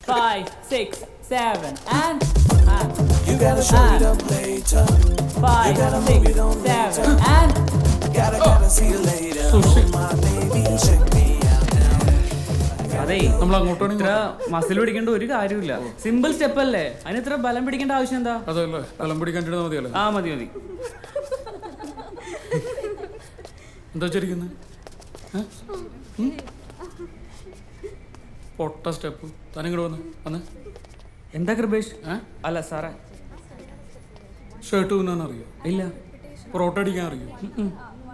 5, 6, 7, and You gotta show it up later. 5, 6, 7, and Gotta see you later. Oh my baby, check me out now. അതെ നമ്മൾ അങ്ങോട്ടാണ് ഇത്ര muscle പിടിക്കേണ്ട ഒരു കാര്യമില്ല. സിമ്പിൾ സ്റ്റെപ്പ് അല്ലേ, അതിന് ഇത്ര ബലം പിടിക്കേണ്ട ആവശ്യം എന്താ? അതല്ലേ കലം പിടിക്കാണ്ടിരുന്ന മതിയല്ലേ? ആ മതി മതി. എന്താ വെച്ചിരിക്കുന്നത്? പൊട്ട സ്റ്റെപ്പ് തനിങ്ങോട്ട് വന്ന് എന്താ കൃപേഷ്? അല്ല സാറേ, ഷർട്ട് തുന്നാൻ അറിയോ? ഇല്ല. പൊറോട്ട അടിക്കാൻ അറിയോ?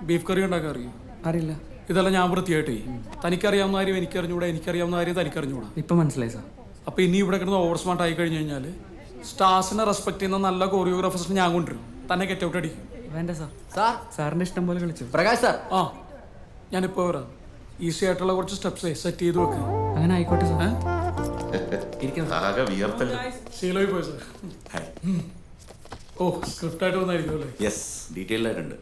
ബീഫ് കറി ഉണ്ടാക്കാൻ അറിയോ? അറിയില്ല. ഇതെല്ലാം ഞാൻ വൃത്തിയായിട്ടേ. തനിക്കറിയാവുന്ന കാര്യം എനിക്കറിഞ്ഞൂടാ, എനിക്കറിയാവുന്ന കാര്യം തനിക്കറിഞ്ഞൂടാ. ഇപ്പൊ മനസ്സിലായി സാർ. അപ്പൊ ഇനി ഇവിടെ കിടന്ന് ഓവർ സ്മാർട്ട് ആയി കഴിഞ്ഞു കഴിഞ്ഞാൽ സ്റ്റാർസിനെ റെസ്പെക്ട് ചെയ്യുന്ന നല്ല കൊറിയോഗ്രാഫേഴ്സിനെ ഞാൻ കൊണ്ടുവരും. തന്നെ ഗെറ്റ് ഔട്ട് അടിക്കും. വേണ്ട സാർ, സാർ സാറിന്റെ ഇഷ്ടം പോലെ കളിച്ചു. പ്രകാശ് സാർ. ആ ഞാനിപ്പോ വരാം. ഈസി ആയിട്ടുള്ള കുറച്ച് സ്റ്റെപ്സ് സെറ്റ് ചെയ്ത് വെക്ക്. അങ്ങനെ ആയിക്കോട്ടെ സാർ. ആകെ വിയർത്തല്ലോ. ശീലമായി പോയി സാർ. ഓ സ്ക്രിപ്റ്റ് ആയിട്ട് വന്നായിരിക്കും അല്ലേ? യെസ്, ഡീറ്റെയിൽഡ് ആയിട്ടുണ്ട്.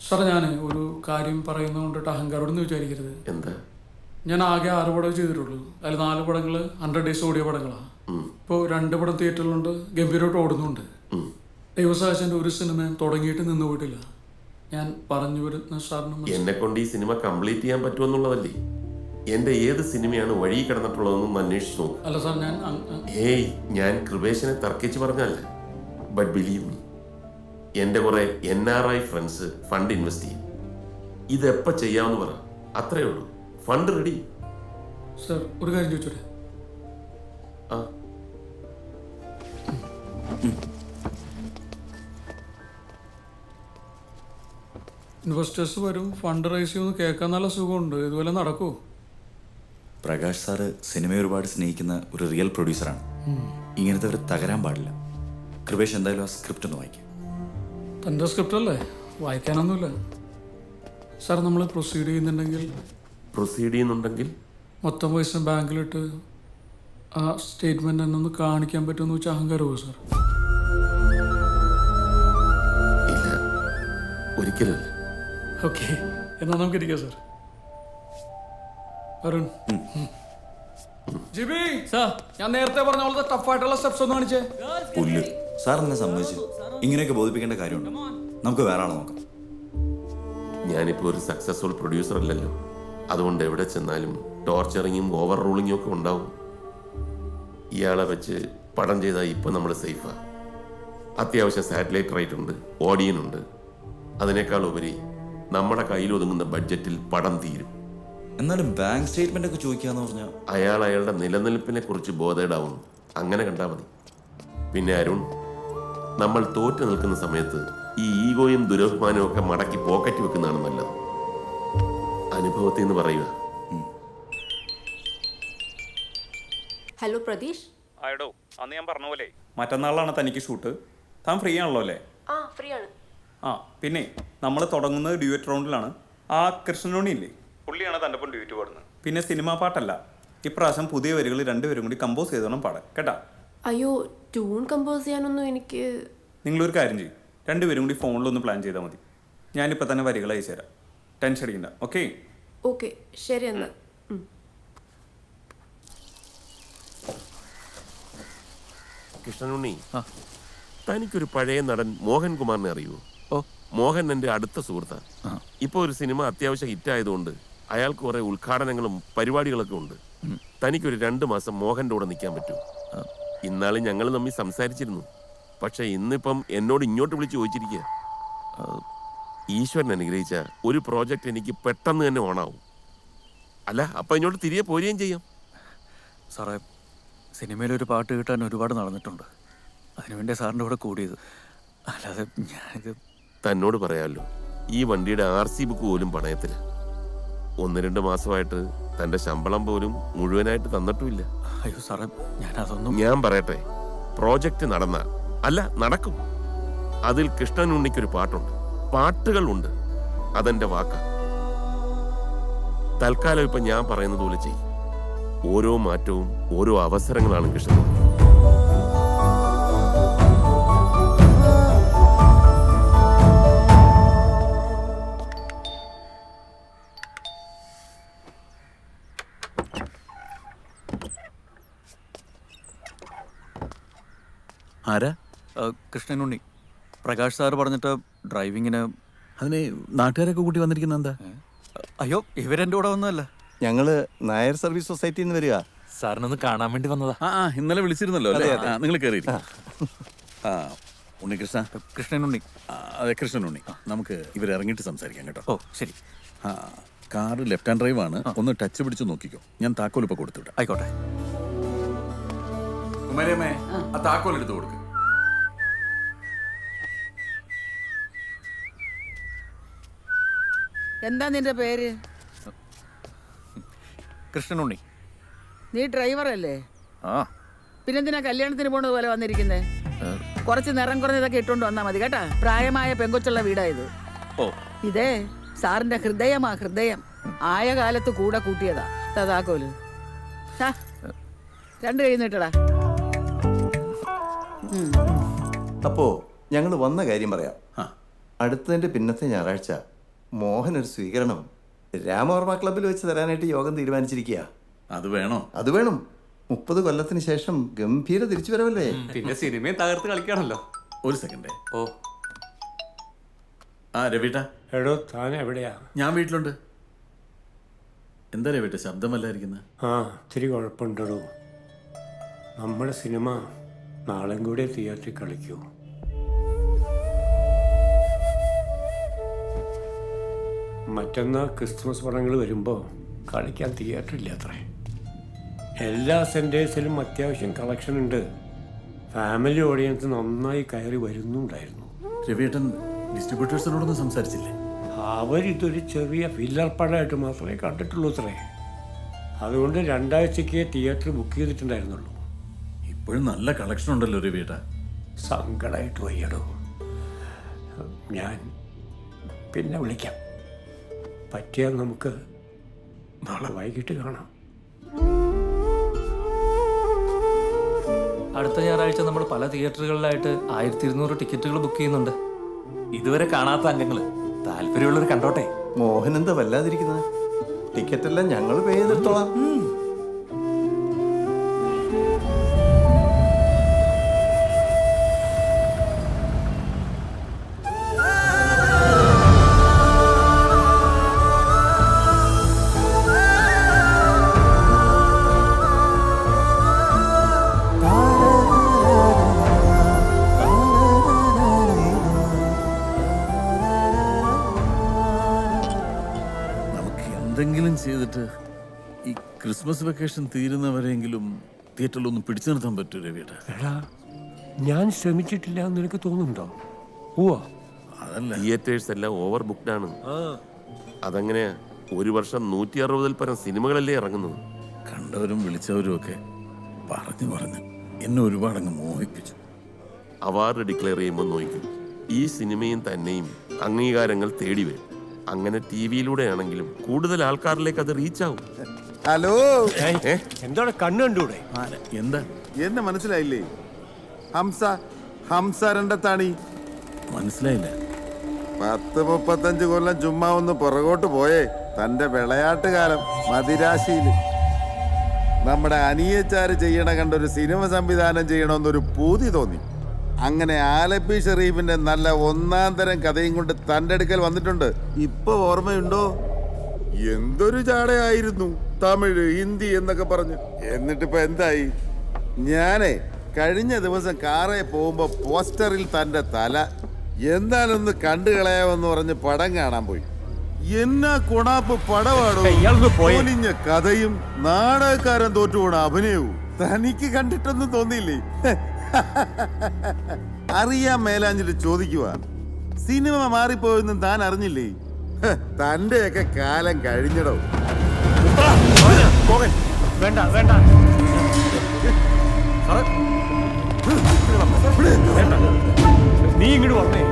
സാർ ഞാൻ ഒരു കാര്യം പറയുന്നത് കൊണ്ടിട്ട് അഹങ്കാരോടൊന്നും വിചാരിക്കരുത്. എന്താ? ഞാൻ ആകെ 6 പടം ചെയ്തിട്ടുള്ളൂ. അതിൽ 4 പടങ്ങൾ 100 ഡേയ്സ് ഓടിയ പടങ്ങളാണ്. ഇപ്പോൾ 2 പടം തിയേറ്ററിലുണ്ട്, ഗംഭീരമായിട്ട് ഓടുന്നുണ്ട്. ദൈവസാഹചന്റെ ഒരു സിനിമയും തുടങ്ങിയിട്ട് നിന്ന് പോയിട്ടില്ല. ഞാൻ പറഞ്ഞു വരുന്ന സാറിന് എന്നെ കൊണ്ട് ഈ സിനിമ കംപ്ലീറ്റ് ചെയ്യാൻ പറ്റുമെന്നുള്ളതല്ലേ? എന്റെ ഏത് സിനിമയാണ് വഴി കിടന്നിട്ടുള്ളതെന്നും അന്വേഷിച്ചു നോക്കും. അല്ല സാർ, ഞാൻ ഏയ് ഞാൻ കൃപേശനെ തർക്കിച്ച് പറഞ്ഞല്ല. ബട്ട് ബിലീവ് മീ, എന്റെ കുറെ NRI ഫ്രണ്ട്സ് ഫണ്ട് ഇൻവെസ്റ്റ് ചെയ്യും. ഇതെപ്പോ ചെയ്യാമെന്ന് പറ, അത്രേ ഉള്ളൂ. Fund ready. സാർ ഒരു കാര്യം ചോദിച്ചോട്ടെ? ആ ഇൻവെസ്റ്റേഴ്സ് വരും, ഫണ്ട് റൈസ് ചെയ്യുമെന്ന് കേൾക്കാൻ നല്ല സുഖമുണ്ട്. ഇതുപോലെ നടക്കുമോ? പ്രകാശ് സാറ് സിനിമയെ ഒരുപാട് സ്നേഹിക്കുന്ന ഒരു റിയൽ പ്രൊഡ്യൂസറാണ്. ഇങ്ങനത്തെ ഒരു തകരാൻ പാടില്ല. കൃപേഷ് എന്തായാലും ആ സ്ക്രിപ്റ്റ് ഒന്ന് വായിക്കും. തൻ്റെ സ്ക്രിപ്റ്റ് അല്ലേ, വായിക്കാനൊന്നുമില്ല. സാർ നമ്മൾ പ്രൊസീഡ് ചെയ്യുന്നുണ്ടെങ്കിൽ മൊത്തം പൈസ ബാങ്കിലിട്ട് ആ സ്റ്റേറ്റ്മെന്റ് എന്നൊന്ന് കാണിക്കാൻ പറ്റുമെന്ന് വെച്ചാൽ അഹങ്കാരമോ സാർ? ഇല്ല, ഒരിക്കലും. ഓക്കെ, എന്നാൽ നമുക്ക് ഇരിക്കാം സാർ. അരുൺ, ജിബി സാർ, ഞാൻ നേരത്തെ പറഞ്ഞ പോലത്തെ ടഫായിട്ടുള്ള സ്റ്റെപ്സ് ഒന്ന് കാണിച്ചേ. പുല്ല് സാർ എന്നെ സമ്മതിച്ചു. ഇങ്ങനെയൊക്കെ ബോധിപ്പിക്കേണ്ട കാര്യമുണ്ട്. നമുക്ക് വേറെ ആളെ നോക്കാം. ഞാനിപ്പോൾ ഒരു സക്സസ്ഫുൾ പ്രൊഡ്യൂസർ അല്ലല്ലോ. അതുകൊണ്ട് എവിടെ ചെന്നാലും ടോർച്ചറിങ്ങും ഓവർ റൂളിങ്ങും ഒക്കെ ഉണ്ടാവും. ഇയാളെ വെച്ച് പടം ചെയ്താൽ ഇപ്പം നമ്മൾ സേഫാ. അത്യാവശ്യം സാറ്റലൈറ്റ് റൈറ്റ് ഉണ്ട്, ഓഡിയൻ ഉണ്ട്. അതിനേക്കാൾ ഉപരി നമ്മുടെ കയ്യിൽ ഒതുങ്ങുന്ന ബഡ്ജറ്റിൽ പടം തീരും. എന്നാലും ബാങ്ക് സ്റ്റേറ്റ്മെന്റ് ഒക്കെ ചോദിക്കാന്ന് പറഞ്ഞാൽ അയാളുടെ നിലനിൽപ്പിനെ കുറിച്ച് ബോധേഡാവുന്നു. അങ്ങനെ കണ്ടാൽ മതി. പിന്നെ അരുൺ, നമ്മൾ തോറ്റു നിൽക്കുന്ന സമയത്ത് ഈ ഈഗോയും ദുരഭിമാനവും ഒക്കെ മടക്കി പോക്കറ്റ് വെക്കുന്നതാണ് നല്ലത്. അനുഭവത്തിൽ നിന്ന് പറയുക. ഹലോ പ്രതീഷ്. ആയിടോ, അന്ന് ഞാൻ പറഞ്ഞ പോലെ മറ്റന്നാളാണ് തനിക്ക് ഷൂട്ട്. താൻ ഫ്രീ ആണല്ലോ അല്ലേ? ആ ഫ്രീ ആണ്. ആ പിന്നെ നമ്മൾ തുടങ്ങുന്നത് ഡ്യൂറ്റ് റൗണ്ടിലാണ്. ആ കൃഷ്ണനോണി ഇല്ലേ, പുള്ളിയാണ് തൻ്റെ ഒപ്പം ഡ്യൂറ്റ് പാടുന്നത്. പിന്നെ സിനിമാ പാട്ടല്ല, ഇപ്രാവശ്യം പുതിയ വരികൾ 2 പേരും കൂടി കമ്പോസ് ചെയ്തോണം പാടാൻ കേട്ടാ. അയ്യോ, ട്യൂൺ കമ്പോസ് ചെയ്യാനൊന്നും എനിക്ക്. നിങ്ങളൊരു കാര്യം ചെയ്യും, 2 പേരും കൂടി ഫോണിലൊന്ന് പ്ലാൻ ചെയ്താൽ മതി. ഞാനിപ്പോൾ തന്നെ വരികൾ അയച്ചു തരാം, ടെൻഷൻ അടിക്കണ്ട. ഓക്കെ ഓക്കെ ശരി എന്നാൽ. കൃഷ്ണനുണ്ണി, തനിക്കൊരു പഴയ നടൻ മോഹൻകുമാറിനെ അറിയുമോ? മോഹൻ എൻ്റെ അടുത്ത സുഹൃത്താണ്. ഇപ്പോൾ ഒരു സിനിമ അത്യാവശ്യം ഹിറ്റായതുകൊണ്ട് അയാൾക്ക് കുറേ ഉദ്ഘാടനങ്ങളും പരിപാടികളൊക്കെ ഉണ്ട്. തനിക്കൊരു 2 മാസം മോഹൻ്റെ കൂടെ നിൽക്കാൻ പറ്റും. ഇന്നാളും ഞങ്ങൾ തമ്മിൽ സംസാരിച്ചിരുന്നു. പക്ഷെ ഇന്നിപ്പം എന്നോട് ഇങ്ങോട്ട് വിളിച്ച് ചോദിച്ചിരിക്കുക. ഈശ്വരൻ അനുഗ്രഹിച്ച ഒരു പ്രോജക്റ്റ് എനിക്ക് പെട്ടെന്ന് തന്നെ ഓണാവും. അല്ല, അപ്പം ഇങ്ങോട്ട് തിരികെ പോരുകയും ചെയ്യാം. സാറേ, സിനിമയിലൊരു പാട്ട് കിട്ടാൻ ഒരുപാട് നടന്നിട്ടുണ്ട്. അതിനുവേണ്ടി സാറിൻ്റെ കൂടെ കൂടിയത്. അല്ലാതെ ഞാനിത് തന്നോട് പറയാമല്ലോ, ഈ വണ്ടിയുടെ RC ബുക്ക് പോലും പണയത്തില്ല. 1-2 മാസമായിട്ട് തൻ്റെ ശമ്പളം പോലും മുഴുവനായിട്ട് തന്നിട്ടുമില്ല. അയ്യോ സാറേ, ഞാനതൊന്നും. ഞാൻ പറയട്ടെ, പ്രോജക്റ്റ് നടക്കും. അതിൽ കൃഷ്ണനുണ്ണിക്കൊരു പാട്ടുണ്ട്, പാട്ടുകളുണ്ട്. അതെന്റെ വാക്കാ. തൽക്കാലം ഇപ്പൊ ഞാൻ പറയുന്നത് പോലെ ചെയ്യും. ഓരോ മാറ്റവും ഓരോ അവസരങ്ങളാണ് കൃഷ്ണൻ. ആരാ? കൃഷ്ണനുണ്ണി. പ്രകാശ് സാർ പറഞ്ഞിട്ട് ഡ്രൈവിങ്ങിന്. അതിന് നാട്ടുകാരൊക്കെ കൂട്ടി വന്നിരിക്കുന്ന എന്താ? അയ്യോ, ഇവരെൻ്റെ കൂടെ വന്നതല്ല. ഞങ്ങള് നായർ സർവീസ് സൊസൈറ്റിയിൽ നിന്ന് വരിക. സാറിനൊന്ന് കാണാൻ വേണ്ടി വന്നതാ. ഇന്നലെ വിളിച്ചിരുന്നല്ലോ അല്ലേ? നിങ്ങൾ കയറി. ഉണ്ണികൃഷ്ണ. കൃഷ്ണനുണ്ണി. അതെ, കൃഷ്ണനുണ്ണി. നമുക്ക് ഇവരിറങ്ങിയിട്ട് സംസാരിക്കാം കേട്ടോ. ഓ ശരി. കാറ് ലെഫ്റ്റ് ഹാൻഡ് ഡ്രൈവ് ആണ്. ഒന്ന് ടച്ച് പിടിച്ച് നോക്കിക്കോ. ഞാൻ താക്കോൽ ഇപ്പൊ കൊടുത്തുവിടാം. ആയിക്കോട്ടെ. കുമാരിയമ്മേ, ആ താക്കോൽ എടുത്ത് കൊടുക്ക്. എന്താ നിന്റെ പേര്? കൃഷ്ണനുണ്ണി. നീ ഡ്രൈവറല്ലേ? ആ. പിന്നെന്തിനാ കല്യാണത്തിന് പോണത് പോലെ വന്നിരിക്കുന്നേ? കുറച്ച് നിറം കുറഞ്ഞതൊക്കെ ഇട്ടുകൊണ്ട് വന്നാ മതി കേട്ടാ. പ്രായമായ പെങ്കൊച്ചുള്ള വീടാ ഇത്. ഓ. ഇതേ സാറിന്റെ ഹൃദയമാ, ഹൃദയം. ആയ കാലത്ത് കൂടെ കൂട്ടിയതാ. താക്കോല് രണ്ട് കൈ നീട്ടടാ. അപ്പോ ഞങ്ങൾ വന്ന കാര്യം പറയാം. അടുത്തതിന്റെ പിന്നത്തെ ഞായറാഴ്ച മോഹൻ ഒരു സ്വീകരണം രാമവർമ്മ ക്ലബ്ബിൽ വെച്ച് തരാനായിട്ട് യോഗം തീരുമാനിച്ചിരിക്കുക. അത് വേണോ? അത് വേണം. 30 കൊല്ലത്തിന് ശേഷം ഗംഭീര തിരിച്ചു വരവല്ലേ. പിന്നെ സിനിമയും തകർത്ത് കളിക്കാണല്ലോ. ഒരു സെക്കൻഡേ. ഓ. രവിട്ടാ. എടോ, താൻ എവിടെയാ? ഞാൻ വീട്ടിലുണ്ട്. എന്താ രവിട്ട ശബ്ദമല്ലായിരിക്കുന്നത്? ഇത്തിരി കുഴപ്പമുണ്ടോ. നമ്മുടെ സിനിമ നാളെയും കൂടെ തിയേറ്ററിൽ കളിക്കൂ. മറ്റന്നാൾ ക്രിസ്മസ് പടങ്ങൾ വരുമ്പോൾ കളിക്കാൻ തിയേറ്ററില്ല അത്രേ. എല്ലാ സെൻറ്റേഴ്സിലും അത്യാവശ്യം കളക്ഷൻ ഉണ്ട്. ഫാമിലി ഓഡിയൻസ് നന്നായി കയറി വരുന്നുണ്ടായിരുന്നു. രവിയേട്ടൻ ഡിസ്ട്രിബ്യൂട്ടേഴ്സിനോടൊന്നും സംസാരിച്ചില്ലേ? അവരിതൊരു ചെറിയ ഫില്ലർ പടമായിട്ട് മാത്രമേ കണ്ടിട്ടുള്ളൂ അത്രേ. അതുകൊണ്ട് 2 ആഴ്ചയ്ക്ക് തിയേറ്റർ ബുക്ക് ചെയ്തിട്ടുണ്ടായിരുന്നുള്ളൂ. ഇപ്പോഴും നല്ല കളക്ഷൻ ഉണ്ടല്ലോ രവിയേട്ട. സങ്കടമായിട്ട് വയ്യടോ. ഞാൻ പിന്നെ വിളിക്കാം. പറ്റിയാൽ നമുക്ക് നാളെ വൈകിട്ട് കാണാം. അടുത്ത ഞായറാഴ്ച നമ്മൾ പല തിയേറ്ററുകളിലായിട്ട് 1200 ടിക്കറ്റുകൾ ബുക്ക് ചെയ്യുന്നുണ്ട്. ഇതുവരെ കാണാത്ത അംഗങ്ങള് താല്പര്യമുള്ളവർ കണ്ടോട്ടെ. മോഹൻ എന്താ വല്ലാതിരിക്കുന്നത്? ടിക്കറ്റ് എല്ലാം ഞങ്ങൾ പേ ചെയ്തെടുത്തോളാം. എന്തെങ്കിലും ചെയ്തിട്ട് ഈ ക്രിസ്മസ് വെക്കേഷൻ തീരുന്നവരെങ്കിലും തിയേറ്ററിലൊന്നും പിടിച്ചു നിർത്താൻ പറ്റൂ രവിയേട്ട. എടാ, ഞാൻ ശ്രമിച്ചിട്ടില്ല എന്ന് നിനക്ക് തോന്നുന്നുണ്ടോ? അതല്ല, തിയേറ്റേഴ്സ് എല്ലാം ഓവർ ബുക്ക്ഡ് ആണ്. അതങ്ങനെയാ. ഒരു വർഷം 160-ൽ പരം സിനിമകളല്ലേ ഇറങ്ങുന്നത്. കണ്ടവരും വിളിച്ചവരും ഒക്കെ പറഞ്ഞു എന്നെ ഒരുപാടങ്ങ് മോഹിപ്പിച്ചു. അവാർഡ് ഡിക്ലെയർ ചെയ്യുമ്പോൾ നോക്കും, ഈ സിനിമയും തന്നെയും അംഗീകാരങ്ങൾ തേടി വരും. അങ്ങനെ ടി വിയിലൂടെ ആണെങ്കിലും കൂടുതൽ ആൾക്കാരിലേക്ക് അത് റീച്ച് ആവും. ഹലോ, എന്താണ് കണ്ണു കണ്ടൂടെ? എന്താ എന്നെ മനസ്സിലായില്ലേ? ഹംസ രണ്ടത്താണി. മനസ്സിലായില്ല. 10-35 കൊല്ലം ചുമ്മാ ഒന്ന് പുറകോട്ട് പോയേ. തന്റെ വിളയാട്ടുകാലം മദിരാശിയില് നമ്മുടെ അനിയച്ചാര് ചെയ്യണ കണ്ടൊരു സിനിമ സംവിധാനം ചെയ്യണമെന്നൊരു പൂതി തോന്നി. അങ്ങനെ ആലപ്പി ഷെറീഫിന്റെ നല്ല 1-ാം തരം കഥയും കൊണ്ട് തന്റെ അടുക്കൽ വന്നിട്ടുണ്ട്. ഇപ്പൊ ഓർമ്മയുണ്ടോ? എന്തൊരു ചാടയായിരുന്നു. തമിഴ്, ഹിന്ദി എന്നൊക്കെ പറഞ്ഞു. എന്നിട്ടിപ്പോ എന്തായി? ഞാനേ കഴിഞ്ഞ ദിവസം കാറേ പോകുമ്പോ പോസ്റ്ററിൽ തന്റെ തല എന്താണെന്ന് കണ്ടു കളയാമെന്ന് പറഞ്ഞ് പടം കാണാൻ പോയി. എന്നാ കൊണാപ്പ് പടമാണോ! പൊലിഞ്ഞ കഥയും നാടകക്കാരൻ തോറ്റുപോണ അഭിനയവും. തനിക്ക് കണ്ടിട്ടൊന്നും തോന്നിയില്ലേ? അറിയാൻ മേലാഞ്ഞിട്ട് ചോദിക്കുക. സിനിമ മാറിപ്പോയെന്നും താൻ അറിഞ്ഞില്ലേ? തന്റെയൊക്കെ കാലം കഴിഞ്ഞടോ. വേണ്ട വേണ്ട, നീ ഇങ്ങോട്ട് വന്നേ.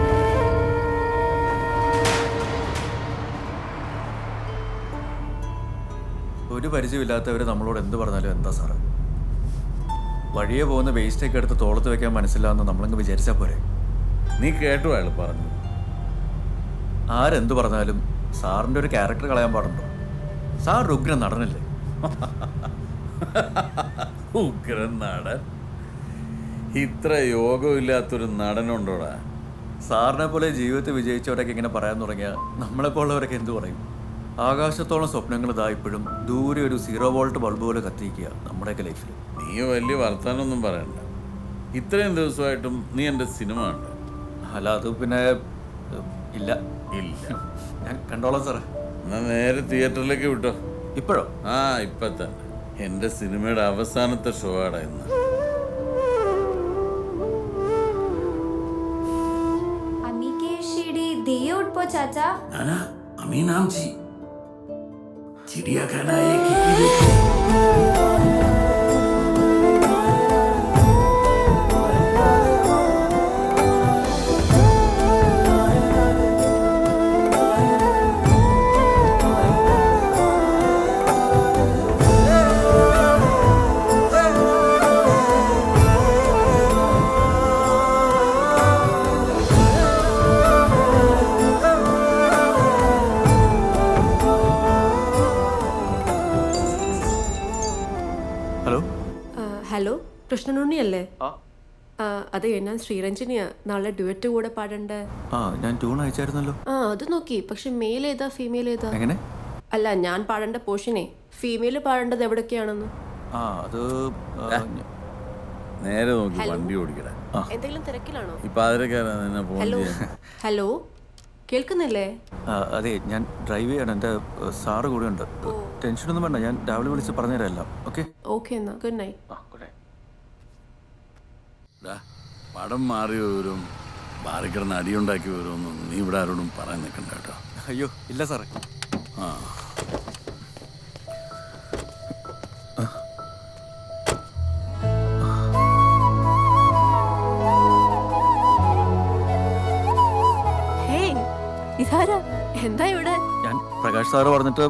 ഒരു പരിചയമില്ലാത്തവർ നമ്മളോട് എന്ത് പറഞ്ഞാലും എന്താ സാറ്? വഴിയെ പോകുന്ന വേസ്റ്റൊക്കെ എടുത്ത് തോളത്ത് വെക്കാൻ മനസ്സില്ല എന്ന് നമ്മളങ്ങ് വിചാരിച്ചാൽ പോരെ? നീ കേട്ടോ അയാൾ പറഞ്ഞു? ആരെന്ത് പറഞ്ഞാലും സാറിൻ്റെ ഒരു ക്യാരക്ടർ കളയാൻ പാടുണ്ടോ? സാർ ഉഗ്രൻ നടനല്ലേ? ഉഗ്രൻ നടൻ? ഇത്ര യോഗമില്ലാത്തൊരു നടനുണ്ടോടാ? സാറിനെ പോലെ ജീവിതത്തിൽ വിജയിച്ചവരൊക്കെ ഇങ്ങനെ പറയാൻ തുടങ്ങിയാൽ നമ്മളെപ്പോലുള്ളവരൊക്കെ എന്തു പറയും? ആകാശത്തോളം സ്വപ്നങ്ങൾ ഇതാ ഇപ്പോഴും ദൂരെ ഒരു 0 വോൾട്ട് ബൾബ് പോലെ കത്തിക്കുക നമ്മുടെയൊക്കെ ലൈഫിൽ. നീ വലിയ വർത്താനൊന്നും പറയണ്ട. ഇത്രയും ദിവസമായിട്ടും നീ എൻ്റെ സിനിമ ഉണ്ട്. അല്ല അത് പിന്നെ ഇല്ല ഇല്ല. ഞാൻ കണ്ടോളാം സാറേ. എന്നാ നേരെ തിയേറ്ററിലേക്ക് വിട്ടോ. ഇപ്പോഴോ? ആ ഇപ്പം തന്നെ. എൻ്റെ സിനിമയുടെ അവസാനത്തെ ഷോ ആടാ ഇന്ന്. अम्मी के शीडी दिए उठ पो चाचा. नाना अमी नाम जी चिड़िया खाना एक ഹലോ. ഹലോ കൃഷ്ണനുണ്ണി അല്ലേ? അതെ, ഞാൻ ശ്രീരഞ്ജനിയാ. നാളെ ഡ്യുവറ്റ് കൂടെ പാടണ്ട. ആ ഞാൻ ട്യൂൺ അയച്ചായിരുന്നല്ലോ. ആ അത് നോക്കി. പക്ഷെ മെയിൽ ഏതാ ഫീമെയിൽ ഏതാ? എങ്ങനെ? അല്ല, ഞാൻ പാടേണ്ട പോർഷനെ ഫീമെയിൽ പാടേണ്ടത് എവിടൊക്കെയാണെന്ന്. ആ അത് നേരെ നോക്കി ഹലോ. വണ്ടി ഓടിക്കട. എന്തെങ്കിലും തിരക്കിലാണോ? ഇപ്പൊ അതിലൊക്കെയാണ് നിന്നെ ഫോൺ ഹലോ ചെയ്യാൻ. ഹലോ, കേൾക്കുന്നില്ലേ? അതെ ഞാൻ ഡ്രൈവ് ചെയ്യണം. എൻ്റെ സാറ് കൂടെ ഉണ്ട്. ടെൻഷനൊന്നും വേണ്ട, ഞാൻ രാവിലെ വിളിച്ച് പറഞ്ഞുതരാം എല്ലാം. ഓക്കെ ഓക്കെ എന്നാ, ഗുഡ് നൈറ്റ്. പടം മാറി വരും, ബാറിക്കിടന്ന് അടിയുണ്ടാക്കി വരുമെന്നും നീ ഇവിടെ ആരോടും പറയാൻ നിൽക്കണ്ട കേട്ടോ. അയ്യോ ഇല്ല സാറേ. ആ ഹേയ്, ഇതാരാ? എന്താ ഇവിടെ? ഞാൻ പ്രകാശ് സാറ് പറഞ്ഞിട്ട്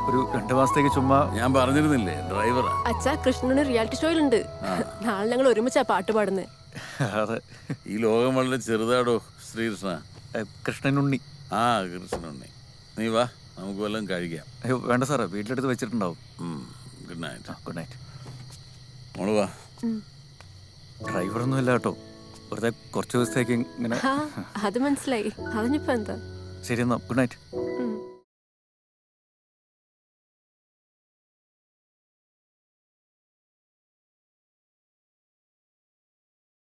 ഒരു 2 മാസത്തേക്ക് ചുമ്മാ. ഞാൻ പറഞ്ഞിരുന്നില്ലേ ഡ്രൈവറാ. അച്ഛാ, കൃഷ്ണന് റിയാലിറ്റി ഷോയിലുണ്ട്. നാളെ ഞങ്ങൾ ഒരുമിച്ചാ പാട്ട് പാടുന്നത്. അതെ. ഈ ലോകം വളരെ ചെറുതാടോ ശ്രീകൃഷ്ണ. കൃഷ്ണനുണ്ണി. ആ കൃഷ്ണനുണ്ണി. നീ വാ, നമുക്ക് വല്ലതും കഴിക്കാം. അയ്യോ വേണ്ട സാറേ, വീട്ടിലെടുത്ത് വെച്ചിട്ടുണ്ടാവും. Good night. Good night. മോള് വാ. ഡ്രൈവറൊന്നും ഇല്ല കേട്ടോ, വെറുതെ കുറച്ച് ദിവസത്തേക്ക് ഇങ്ങനെ. അത് മനസ്സിലായി. അതിനിപ്പോ എന്താ? ശരി എന്നാ, ഗുഡ് നൈറ്റ്.